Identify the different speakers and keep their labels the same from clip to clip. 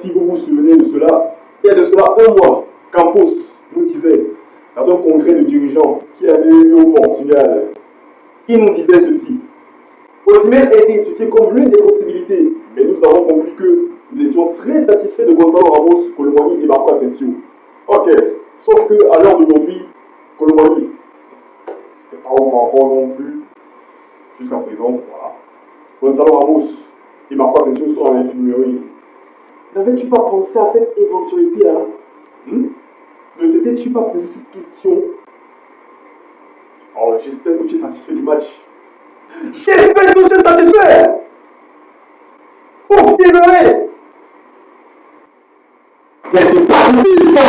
Speaker 1: si vous vous souvenez de cela, il y a de cela un mois, Campos nous disait, dans un congrès de dirigeants qui avait eu au Portugal, il nous disait ceci. Osimhen a été étudié comme l'une des possibilités, mais nous avons conclu que nous étions très satisfaits de Gonzalo Ramos, Colomani et Marco Asensio. Ok, sauf que à l'heure d'aujourd'hui, Colomani, c'est pas encore non plus, jusqu'à présent, voilà. Gonzalo Ramos et Marco Asensio sont à l'infirmerie. N'avais-tu pas pensé à cette éventualité-là? Ne t'étais-tu pas posé cette question? Oh, j'espère que tu es satisfait du match. J'espère que tu es satisfait! Oh, désolé! Mais c'est pas possible, ça!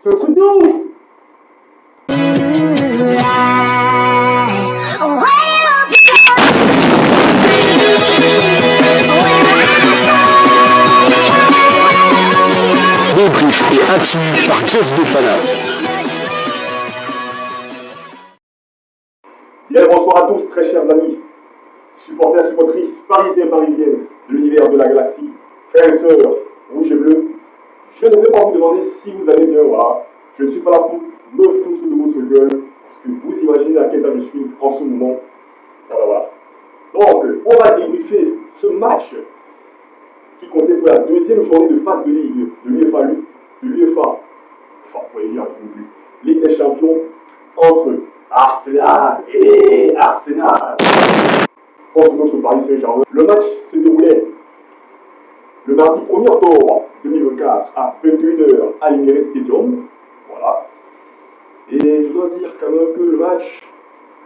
Speaker 1: C'est un truc de ouf!
Speaker 2: Débrief et actu par Jeff Defana.
Speaker 1: Bien, bonsoir à tous, très chers amis, supporters, supportrices, parisiens, parisiennes, de l'univers de la galaxie, frères et sœurs, rouge et bleu. Je ne vais pas vous demander si vous allez bien, voilà. Je ne suis pas là pour me foutre de votre gueule, parce que vous imaginez à quel état je suis en ce moment. Voilà. Donc, on va débriefer ce match qui comptait pour la deuxième journée de phase de Ligue de l'UEFA, enfin, vous voyez, j'y arrive plus, Ligue des Champions, entre Arsenal et Arsenal contre notre Paris Saint-Germain. Le match se déroulait le mardi 1er octobre 2024 à 21h à l'Emirates Stadium. Voilà. Et je dois dire quand même que le match,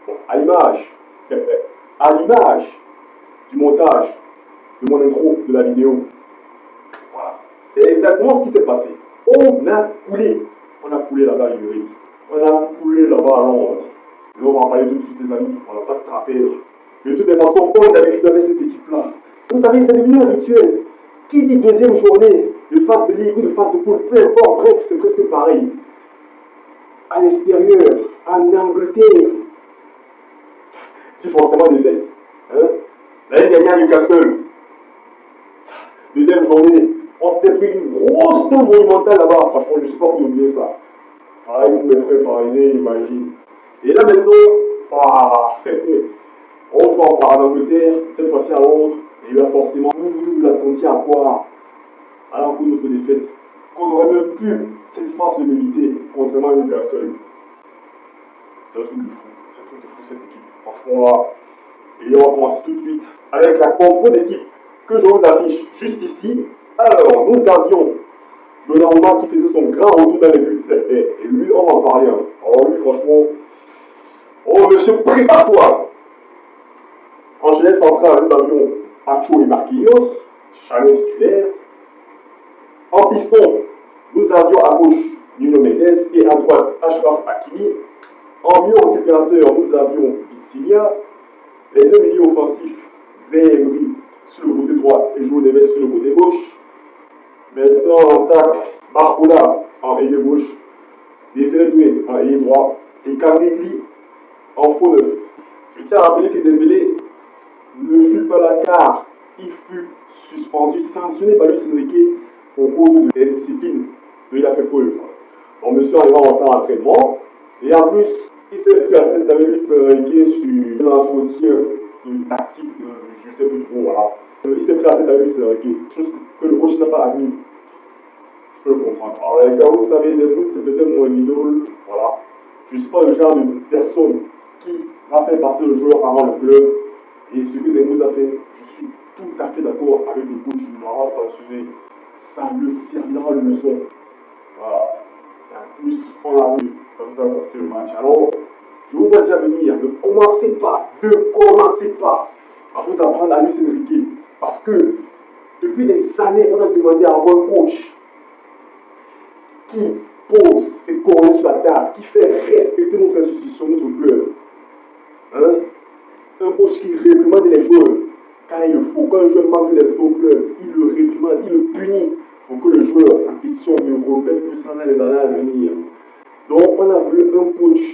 Speaker 1: bon, à l'image du montage de mon intro de la vidéo, voilà. C'est exactement ce qui s'est passé. On a coulé là-bas à l'Emirates. On a coulé là-bas à Londres. Et on va parler tout de suite des amis, on n'a pas de trapèze. Mais de toutes les façons, comme d'habitude avec cette équipe-là, vous savez, c'est devenu un rituel. Qui dit deuxième journée de phase de ligue ou de phase de poule, peu importe, bref, c'est presque pareil. À l'extérieur, en Angleterre, c'est forcément des fêtes. Hein? L'année dernière à Newcastle, deuxième journée, on s'était pris une grosse tour monumentale là-bas. Franchement, je ne sais pas pour oublier ça. Pareil, vous mes frères parisiens, imagine. Et là maintenant, on joue encore en Angleterre, cette fois-ci à Londres, et là forcément, vous attendiez à quoi? À la coup de notre défaite, qu'on aurait même pu cette fois se limiter concernant une personne. C'est un truc de fou, cette équipe. Franchement là, et on va commencer tout de suite avec la compo d'équipe que je vous affiche juste ici. Alors, nous avions Donnarumma qui faisait son grand retour dans les buts. Et lui, on va en parler. Hein. Alors lui, franchement, oh monsieur, prépare-toi. En chaîne centrale, nous avions Pacho et Marquinhos, Chanel titulaire. En piston, nous avions à gauche Nuno Mendes et à droite Achraf Hakimi. En milieu récupérateur, nous avions Vitinha. Les deux milieux offensifs, Zéhri sur le côté droit et João Neves sur le côté gauche. Maintenant, en attaque, Barcola en ailier gauche, Désiré Doué en ailier droit et Kamigli en faux neuf. Je tiens à rappeler que Dembélé ne fut pas là car il fut suspendu, sanctionné par Luis Enrique au cours de la discipline dont il a fait preuve. Donc, monsieur arriva en retard à l'entraînement et en plus, il s'est pris à la tête avec Luis Enrique sur un entretien de tactique, je ne sais plus trop, voilà. Il s'est pris à la tête avec Luis Enrique, chose que le coach n'a pas admis. Je peux le comprendre. Alors les gars, vous savez, c'est peut-être mon idole, voilà. Je ne suis pas le genre de personne qui va faire passer le joueur avant le club. Et ce que Demous a fait, je suis tout à fait d'accord avec le coach du Mara sanctionné. Ça le servira de leçon. Voilà. Et en plus, on a vu, ça nous a apporté le match. Alors, je vous vois déjà venir, ne commencez pas à vous apprendre à Luis Enrique. Parce que, depuis des années, on a demandé à avoir un coach qui pose ses coordonnées sur la table, qui fait respecter notre institution, notre club. Hein? Un coach qui réprimande les joueurs quand il le faut. Quand un joueur manque de respect au club, il le réprimande, il le punit pour que le joueur en question ne répète plus ça dans les années à venir. Donc on a voulu un coach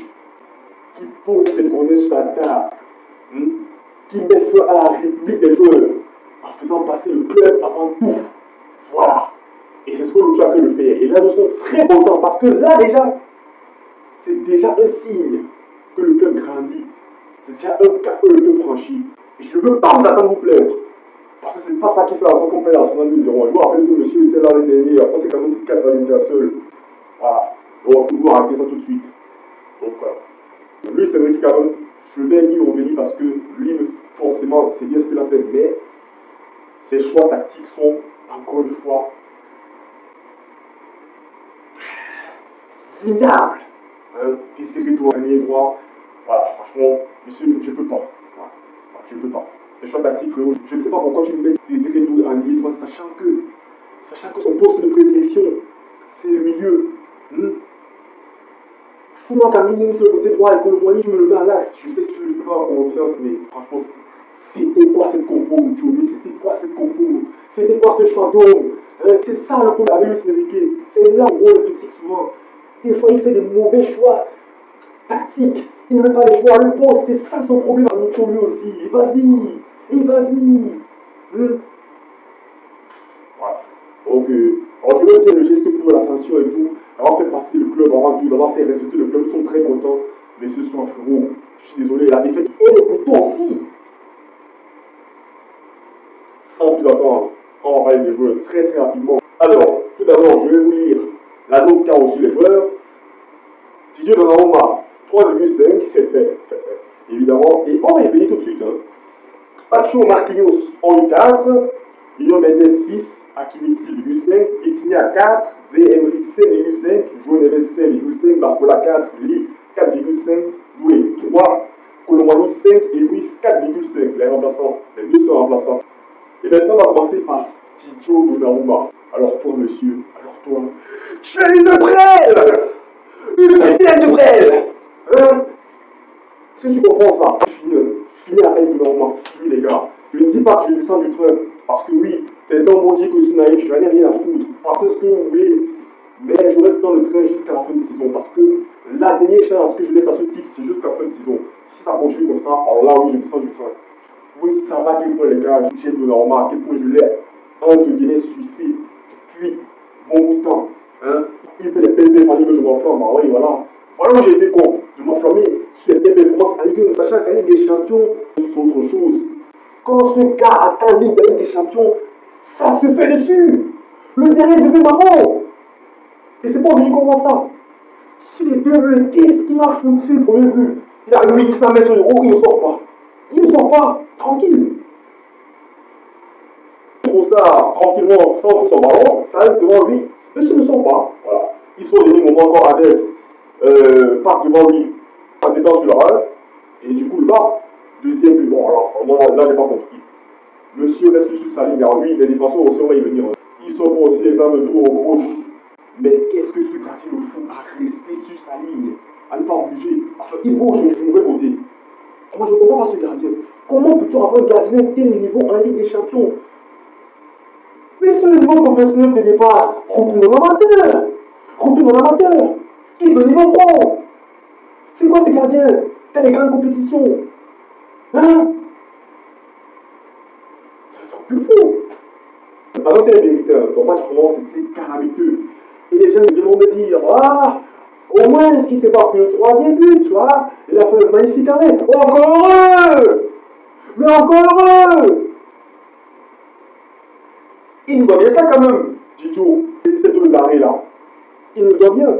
Speaker 1: qui pose ses coordonnées sur la table, qui met feu à la république des joueurs en faisant passer le club avant tout. Voilà. Et c'est ce que le chacun le fait. Et là, nous sommes très contents parce que là, déjà, c'est déjà un signe que le club grandit. C'est déjà un cap que le club franchit. Et je ne veux pas vous attendre vous plaire. Parce que c'est pas ça qui fait la raison qu'on paye la 72-0. Je me rappelle que monsieur était là l'année dernière. Après, c'est quand même 4 années seul. Voilà. Donc, on peut arrêter ça tout de suite. Donc, voilà. Lui, c'est vrai que quand même, je vais y revenir parce que lui, forcément, c'est bien ce qu'il a fait. Mais ses choix tactiques sont, encore une fois, minables. Hein, Desserrer tout un droit. Voilà, franchement, monsieur, je peux pas. Voilà. Je peux pas. Les choix tactiques, frérot, je ne sais pas pourquoi tu me mets Desserrer tout un droit, sachant que son poste de prédilection, c'est le milieu. Fous-moi Camille sur le côté droit et que le moyen, tu me le mets à l'axe. Je sais que tu ne le fais pas en confiance, mais franchement, c'était quoi cette compo, Johnny? C'était quoi cette compo? C'était quoi ce choix d'homme? C'est ça le problème avec Luis Enrique. C'est là où on le critique souvent. Des fois, il fait des mauvais choix tactiques. Il ne met pas les choix à le poste. C'est ça son problème avec lui aussi. Et vas-y. Et vas-y. Voilà. Donc, alors je veux bien le geste pour l'ascension et tout, avoir fait passer le club avant tout, d'avoir fait respecter le club, ils sont très contents. Mais ce soir, frérot, je suis désolé, la défaite est le couteau aussi. Sans plus attendre, on va parler des joueurs très très rapidement. Alors, tout d'abord, je vais vous lire la note qu'a reçu les joueurs. Didier Donnarumma, 3,5, évidemment, et on va y payer tout de suite. Pacho Marquinhos, on eu 4, Lyon Mendes 6, Hakimi 6,5, Etienne 4, Emery 7,5, João Neves 5,5, Barcola 4, Lee 4,5, Doué 3, Colomani 5 et Luis 4,5. Les remplaçants, les deux sont remplaçants. Et maintenant, on va commencer par Didio Donnarumma. Alors toi, monsieur, alors toi, tu es une brêle. Une putain de brêle. Hein? Est-ce que tu comprends ça? Fini avec Donnarumma, fini les gars. Je ne dis pas que je descends du train, parce que oui, c'est un bon dit que je suis naïf, je n'en ai rien à foutre. Parce ce que vous voulez, mais je reste dans le train jusqu'à la fin de saison, parce que la dernière chance que je laisse à ce type, c'est jusqu'à la fin de saison. Si ça continue comme ça, alors là oui, je descends du train. Vous savez à quel point les gars, j'aime Donnarumma, à quel point je l'ai, entre guillemets, suicé depuis bon bout de temps. Hein? Il fait des belles défenses que je m'enflamme, bah oui, voilà. Voilà où j'ai été con, je m'enflammais sur les performances en Ligue 1, sachant qu'en Ligue des Champions, c'est autre chose. Quand ce gars atteint la Ligue des Champions, ça se fait dessus. Le dernier devient marrant. Et c'est pas obligé de comprendre ça. Sur les deux buts, qu'est-ce qu'il a foutu le premier but? Il a 800 mètres de haut, il ne sort pas. Il ne sort pas, tranquille. Il trouve ça tranquillement, sans foutre son ballon, ça reste devant lui. Monsieur ne sort pas. Voilà. Ils sont au dernier moment encore à l'aise. Passe devant lui, en détente sur la balle. Et du coup, il va. Deuxième but. Bon, alors, vraiment, là, j'ai pas compris. Monsieur reste sur sa ligne. Alors, lui, les défenseurs aussi, on va y venir. Ils sont pour aussi les armes de tour au gauche. Mais qu'est-ce que ce gardien le fout à rester sur sa ligne, à ne pas bouger? Enfin, il bouge du mauvais côté. Moi, je ne comprends pas ce gardien. Comment peut-on avoir un gardien de tel niveau en Ligue des Champions? Mais sur le niveau professionnel de départ, retourne dans l'amateur. Retourne dans l'amateur. Il est de niveau pro. C'est quoi ces gardiens? T'as les grandes compétitions. Hein? C'est un truc plus fou. Alors t'es vérité, ton match vraiment c'était calamiteux. Et les gens vont me dire, ah, au moins il s'est pas pris le troisième but, tu vois. Il a fait un magnifique arrêt. Encore heureux. Mais encore heureux. Il nous doit bien ça quand même, Didio. Ces deux arrêts là. Il nous doit bien.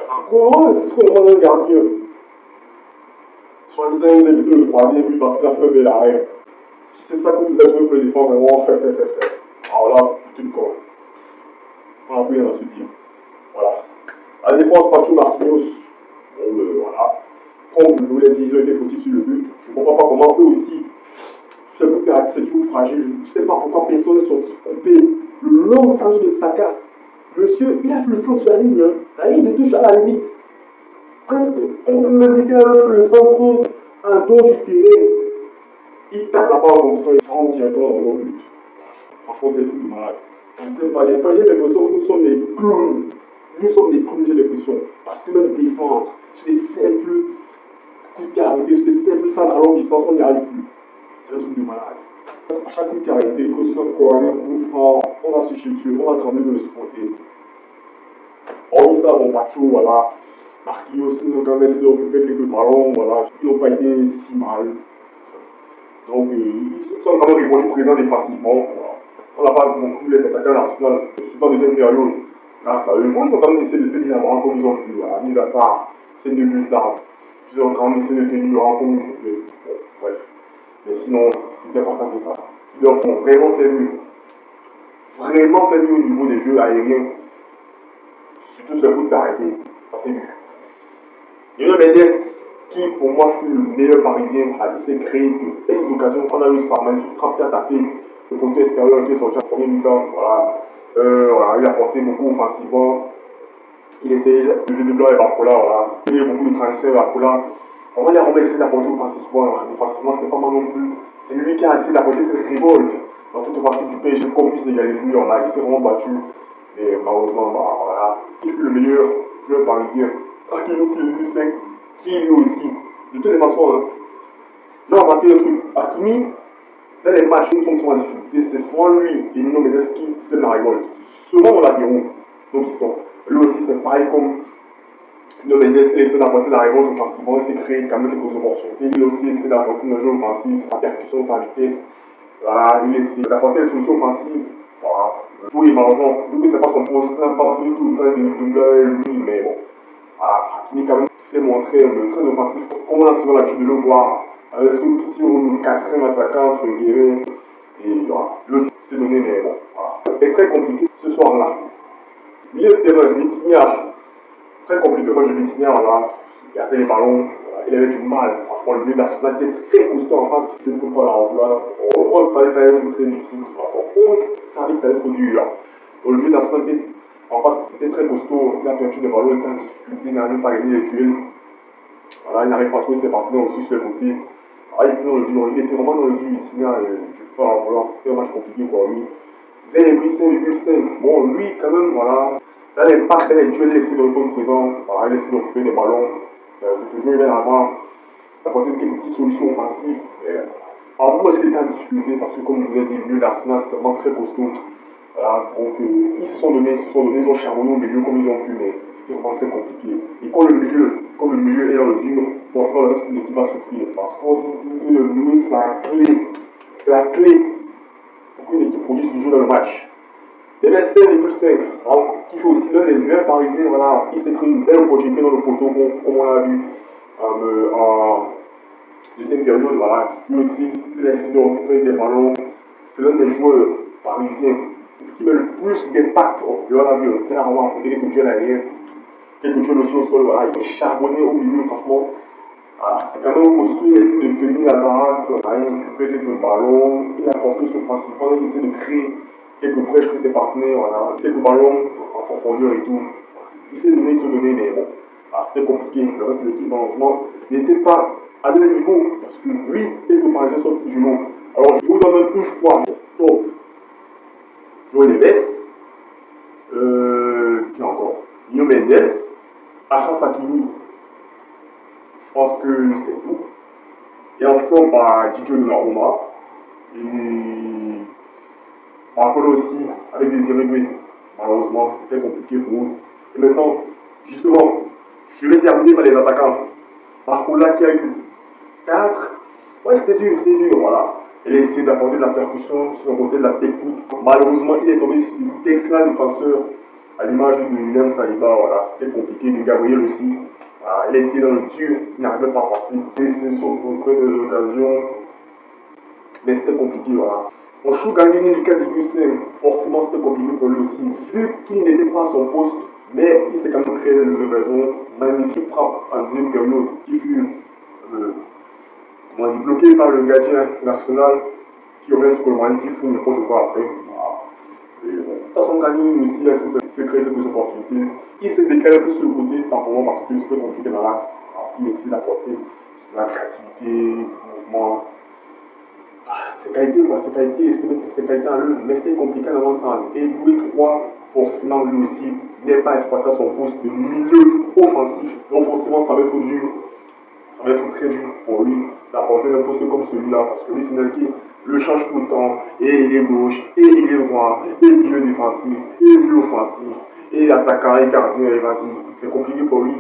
Speaker 1: Encore heureux, c'est ce qu'on demande à un gardien. Soit-disant, il a évité le troisième but parce qu'il a fait un bel arrêt. Si c'est ça que vous avez joué pour les défendre, vraiment, alors là, c'est une con. On n'a plus rien à se dire. Voilà. La défense, Pacho Marquinhos, bon, voilà. Comme je vous l'ai dit, ils ont été fautifs sur le but. Je ne comprends pas comment eux aussi, ce coup c'est toujours fragile. Je ne sais pas pourquoi personne ne sont coupé le long centre de Saka. Monsieur, il a fait le centre sur la ligne. Hein. La ligne de touche à la limite. Presque, on peut me dire que le centre en dos du terrain. Il tape la balle comme ça, il rentre directement dans le but. Franchement, c'est tout de malade. Je ne sais pas, des fois j'ai l'impression que nous sommes des clowns. Nous sommes des clowns, j'ai l'impression. Parce que même défendre, sur les simples coups de caractère, sur les simples centres à longue distance, on n'y arrive plus. C'est un truc de malade. À chaque coup de caractère, que ce soit corner, coup franc, on va se chier dessus, on va trembler de le supporter. Hormis ça, bon, Pacho, voilà. Marquinhos, ils ont quand même essayé d'occuper quelques ballons, voilà. Ils n'ont pas été si mal. Donc, ils sont quand même répondu présents défensivement. Voilà. On n'a pas non plus les attaquants nationaux, surtout en deuxième période. Grâce à eux, ils ont quand même essayé de tenir la bras comme ils ont pu. Voilà. Mis à part, c'est de but là. Ils ont quand même essayé de tenir le rang comme ils ont pu. Bon, bref. Mais sinon, c'était pas ça que ça. Ils leur font vraiment fait mieux. Vraiment fait mieux au niveau des jeux aériens. Surtout ce coup d'arrêter. Ça c'est mieux. Nuno Mendes, qui pour moi fut le meilleur parisien, a essayé de créer de belles occasions. On a eu Farman qui frappait à taper le poteau extérieur qui est sorti en premier mi-temps. Voilà. Voilà, il a porté beaucoup offensivement. Il essayait de blanc et Barcola. Voilà. Il y a eu beaucoup de transferts Barcola. On va essayer d'apporter offensivement. Offensivement, c'était pas mal non plus. C'est lui qui a essayé d'apporter cette révolte dans cette offensive du PSG qu'on puisse égaliser. On a été vraiment battu. Et malheureusement, voilà. Il fut le meilleur joueur parisien. Hakimi aussi le plus 5, qui lui aussi, de toutes les façons, hein. Là on a remarqué un truc, Hakimi, dans les matchs où ils sont en difficulté, c'est souvent lui et Nuno Mendes qui sèment la révolte. Souvent on l'a dit, donc ils sont. Lui aussi c'est pareil comme Nuno Mendes essaie d'apporter la révolte offensivement, il s'est créé quand même quelques opportunités, il aussi essaie d'apporter un jeu offensif, sa percussion, sa vitesse, voilà, il essaie d'apporter des solutions offensives, voilà. Oui, malheureusement, lui c'est pas son poste, il n'a pas fait tout le temps de lui, mais bon. Hakimi quand même s'est montré très offensif, comme on a souvent l'habitude de le voir, surtout si on quatrième attaquant entre Guéret et voilà, le s'est donné, mais bon, voilà. C'était très compliqué ce soir-là. Milieu de terrain, Vitinha, très compliqué le match de Vitinha, voilà, il avait les ballons, il avait du mal, franchement le milieu d'Arsenal était très costaud en face, je ne peux pas la remplacer, on savait que ça allait être très difficile de toute façon, on savait que ça allait être dur. Donc le milieu d'Arsenal était en face, c'était très costaud, il a perdu des ballons, il était en difficulté, il n'arrive pas à gagner les duels. Voilà, il n'arrive pas à trouver ses partenaires aussi sur le côté. Ah, il était vraiment dans le dur, il signale, voilà, c'était un match compliqué pour lui. Zé est pris 5,5. Bon, lui, quand même, voilà, là, l'impact, il a essayé de répondre présent, voilà, il a essayé de récupérer des ballons, de jouer bien avant, d'apporter quelques petites solutions offensives. Alors, moi, c'était en difficulté parce que, comme je vous l'ai dit, le milieu d'Arsenal, c'est vraiment très costaud. Voilà, donc ils se sont donnés, ils ont charbonné au milieu comme ils ont pu, mais c'était vraiment très compliqué. Et quand le milieu est dans le dur, forcément le reste de l'équipe va souffrir. Parce qu'on dit que le milieu, c'est la clé pour qu'une équipe produise du jeu dans le match. Et bien 5,5, qui fait aussi l'un des meilleurs parisiens, voilà, il s'est créé une belle opportunité dans le poteau, comme on l'a vu en deuxième période, voilà, lui aussi, il a essayé de récupérer des ballons. C'est l'un des joueurs parisiens qui met le plus d'impact. On l'a vu, il a vraiment affronté quelques duels aériens, quelques duels aussi au sol, voilà, il est charbonné au milieu, franchement. Voilà, c'est quand même costaud, il essaie de tenir la baraque, il a récupéré quelques ballons, il a porté sur offensivement, il essaie de créer quelques brèches pour ses partenaires, voilà, quelques ballons en profondeur et tout. Il s'est donné, mais bon, c'était compliqué. Le reste de l'équipe, malheureusement, n'était pas à leur niveau, parce que lui, quelques Parisiens sont plus du lot. Alors, je vous donne une fois. Donc, Joël Neves, qui encore Nuno Mendes, Achraf Hakimi, je pense que c'est tout. Et enfin, Didier Donnarumma. Et Barcola aussi, avec des irréguliers. Malheureusement, c'était compliqué pour eux. Et maintenant, justement, je vais terminer par les attaquants. Barcola qui a eu 4. Ouais, c'était dur, voilà. Il a essayé d'apporter de la percussion sur le côté de la technique. Malheureusement, il est tombé sur d'excellents défenseurs, à l'image de William Saliba, voilà. C'était compliqué, de Gabriel aussi. Voilà, il était dans le dur, il n'arrivait pas à passer. Il était sur de l'occasion, mais c'était compliqué, voilà. On joue gagné une 4,5, forcément c'était compliqué pour lui aussi. Vu qu'il n'était pas à son poste, mais il s'est quand même créé des occasions. Magnifique frappe en deuxième période qui fut bloqué par le gardien national qui aurait sur le magnifique fou n'importe quoi après. De toute façon, Gagné aussi a s'est créé quelques opportunités. Il s'est décalé plus sur le côté par moment parce que c'était compliqué dans l'axe. Il essaie d'apporter la créativité, le mouvement. Ses qualités en lui, mais c'était compliqué dans l'ensemble. Et Louis III, forcément, lui aussi, n'est pas exploité à son poste de milieu offensif. Donc, forcément, ça va être dur. ça va être très dur pour lui d'apporter un poste comme celui-là, parce que Luis Enrique le change tout le temps, et il est gauche, et il est droit, et milieu défensif, et milieu offensif, et attaquant, et gardien, et vas-y. C'est compliqué pour lui.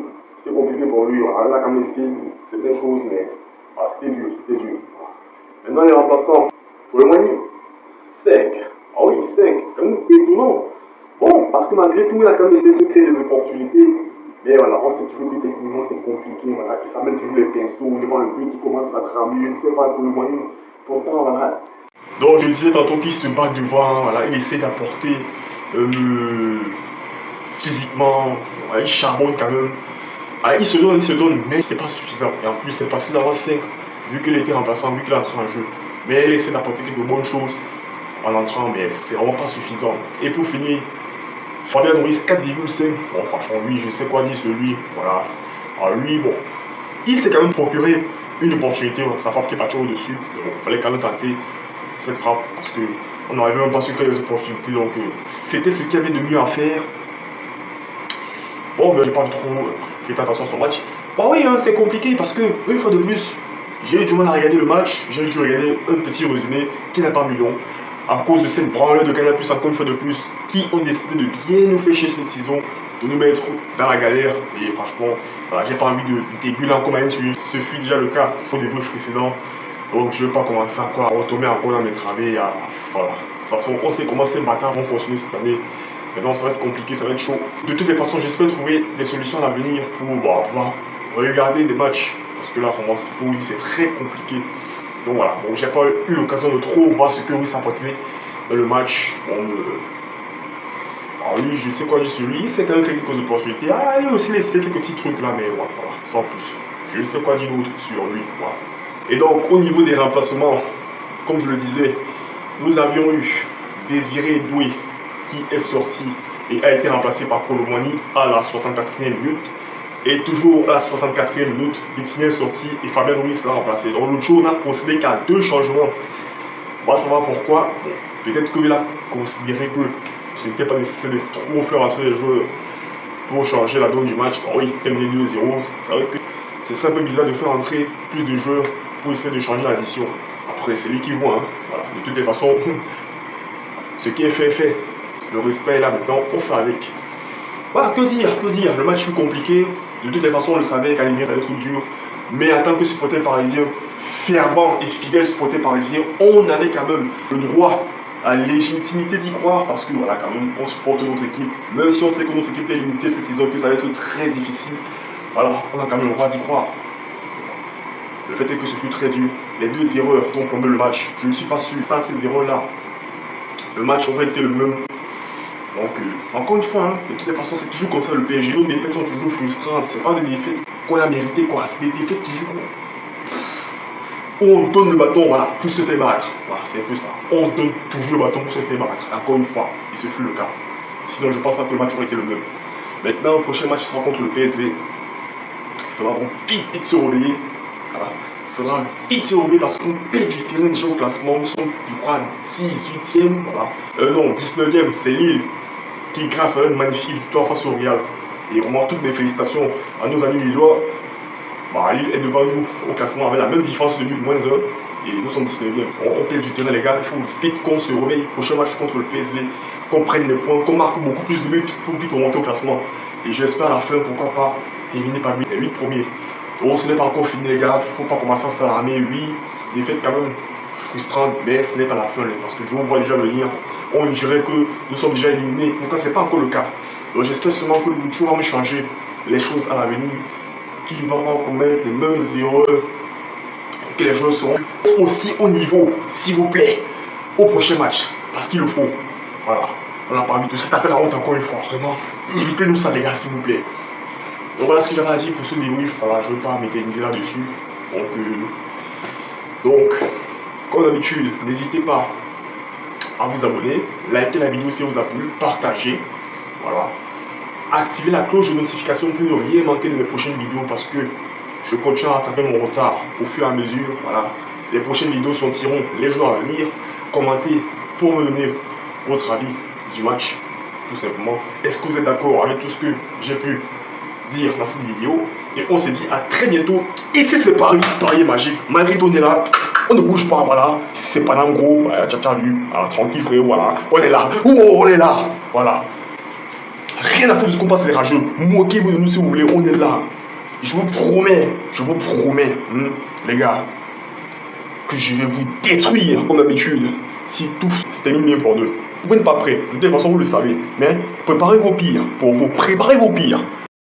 Speaker 1: C'est compliqué pour lui. Alors, il a quand même essayé certaines choses, mais c'était dur, c'était dur. Maintenant, les remplaçants, pour le moyen, 5. Ah oui, 5, c'est quand même étonnant. Bon, parce que malgré tout, il a quand même essayé de créer des opportunités. Mais voilà, on sait toujours que techniquement c'est compliqué. Voilà, il s'amène toujours les pinceaux devant le but qui commence à tramer. Je ne sais pas pour le moyen. Pourtant, voilà. Donc, je disais tantôt qu'il se bat devant. Voilà, il essaie d'apporter physiquement. Voilà, il charbonne quand même. Alors, il se donne, mais c'est pas suffisant. Et en plus, c'est facile d'avoir 5, vu qu'il était remplaçant, vu qu'il entre en jeu. Mais il essaie d'apporter quelques bonnes choses en entrant, mais c'est vraiment pas suffisant. Et pour finir, Fabien Ruiz 4,5. Bon, franchement, lui, je sais quoi dire sur lui. Voilà. Alors, lui, bon, il s'est quand même procuré une opportunité. Sa frappe qui est partie au-dessus. Il fallait quand même tenter cette frappe parce qu'on n'arrivait même pas à se créer des opportunités. Donc, c'était ce qu'il y avait de mieux à faire. Bon, mais j'ai pas trop fait attention à son match. Bah oui, hein, c'est compliqué parce que, une fois de plus, j'ai eu du mal à regarder le match. J'ai dû regarder un petit résumé qui n'a pas million. À cause de cette branlée de Canal+, encore une fois de plus, qui ont décidé de bien nous faire chier cette saison, de nous mettre dans la galère. Et franchement, voilà, j'ai pas envie de dégueuler encore ma dessus. Ce fut déjà le cas au début précédent. Donc je ne vais pas commencer encore à retomber encore dans mes travées. Voilà. De toute façon, on sait comment ces bâtards vont fonctionner cette année. Maintenant, ça va être compliqué, ça va être chaud. De toutes les façons, j'espère trouver des solutions à l'avenir pour pouvoir regarder des matchs. Parce que là, vraiment, c'est très compliqué. Donc voilà, donc j'ai pas eu l'occasion de trop voir ce que Ruiz apportait dans le match. Bon, alors lui, je sais quoi dire sur lui, c'est quand même quelques opportunités. Ah, il a aussi laissé quelques petits trucs là, mais voilà, sans plus. Je ne sais quoi dire d'autre sur lui. Voilà. Et donc, au niveau des remplacements, comme je le disais, nous avions eu Désiré Doué qui est sorti et a été remplacé par Colomani à la 64e minute. Et toujours à la 64e minute, Vitinha est sorti et Fabien Ruiz l'a remplacé. Donc l'autre jour, on a procédé qu'à 2 changements. On va savoir pourquoi. Peut-être qu'il a considéré que ce n'était pas nécessaire de trop faire entrer les joueurs pour changer la donne du match. Bon, oui, terminé 2-0. C'est vrai que ce serait un peu bizarre de faire entrer plus de joueurs pour essayer de changer l'addition. Après, c'est lui qui voit. Hein. Voilà. De toutes les façons, ce qui est fait est fait. Le respect est là maintenant, on fait avec. Voilà, que dire, le match fut compliqué. De toutes les façons, on le savait, Calimir, ça allait être dur. Mais en tant que supporter parisien, fervent et fidèle supporter parisien, on avait quand même le droit à la légitimité d'y croire. Parce que voilà, quand même, on supporte notre équipe. Même si on sait que notre équipe est limitée cette saison, que ça va être très difficile. Voilà, on a quand même le droit d'y croire. Le fait est que ce fut très dur. Les 2 erreurs qui ont plombé le match, je ne suis pas sûr. Sans ces erreurs-là, le match aurait été le même. Donc, encore une fois, hein, de toutes les façons, c'est toujours comme ça le PSG. Nos défaites sont toujours frustrantes. C'est pas des défaites qu'on a méritées, quoi. C'est des défaites toujours où on donne le bâton, voilà, pour se faire battre. Voilà, c'est un peu ça. On donne toujours le bâton pour se faire battre. Encore une fois, et ce fut le cas. Sinon, je pense pas que le match aurait été le même. Maintenant, le prochain match sera contre le PSV. Il faudra donc vite se réveiller. Voilà. Il faudra vite se réveiller parce qu'on perd du terrain déjà au classement. Nous sommes, je crois, 18e. Voilà. Non, 19e, c'est Lille qui, grâce à une magnifique victoire face au Real. Et vraiment, toutes mes félicitations à nos amis lillois. Lille est devant nous au classement avec la même différence de but, -1. Et nous sommes 19e. On perd du terrain, les gars. Il faut vite qu'on se réveille. Prochain match contre le PSV, qu'on prenne les points, qu'on marque beaucoup plus de buts pour vite remonter au classement. Et j'espère à la fin, pourquoi pas, terminer parmi les 8 premiers. Donc ce n'est pas encore fini, les gars. Il ne faut pas commencer à s'alarmer. Oui, des fêtes quand même frustrantes, mais ce n'est pas la fin. Parce que je vous vois déjà venir. On dirait que nous sommes déjà éliminés. Pourtant, ce n'est pas encore le cas. Donc j'espère seulement que le Lucho va me changer les choses à l'avenir, qui va pas commettre les mêmes erreurs, que les joueurs seront aussi au niveau, s'il vous plaît, au prochain match. Parce qu'il le faut. Voilà. On n'a pas envie de se taper la honte encore une fois. Vraiment, évitez-nous ça, les gars, s'il vous plaît. Donc voilà ce que j'avais à dire pour ce débrief. Voilà, je ne veux pas m'éterniser là-dessus. Donc, comme d'habitude, n'hésitez pas à vous abonner, liker la vidéo si elle vous a plu, partager. Voilà. Activez la cloche de notification pour ne rien manquer de mes prochaines vidéos parce que je continue à rattraper mon retard au fur et à mesure. Voilà. Les prochaines vidéos sortiront les jours à venir. Commentez pour me donner votre avis du match, tout simplement. Est-ce que vous êtes d'accord avec tout ce que j'ai pu dire dans cette vidéo. Et on se dit à très bientôt. Ici c'est Paris, Paris est magique. Malgré tout on est là, on ne bouge pas, voilà. C'est pas un gros, tcha vu, tranquille frère, voilà. On est là, on est là, voilà. Rien à foutre de ce qu'on passe les rageux. Moquez-vous de nous si vous voulez, on est là. Je vous promets, les gars, que je vais vous détruire comme d'habitude. Si tout se termine bien pour deux. Vous n'êtes pas prêts, de toute façon vous le savez. Mais préparez vos pires, pour vous préparer vos pires.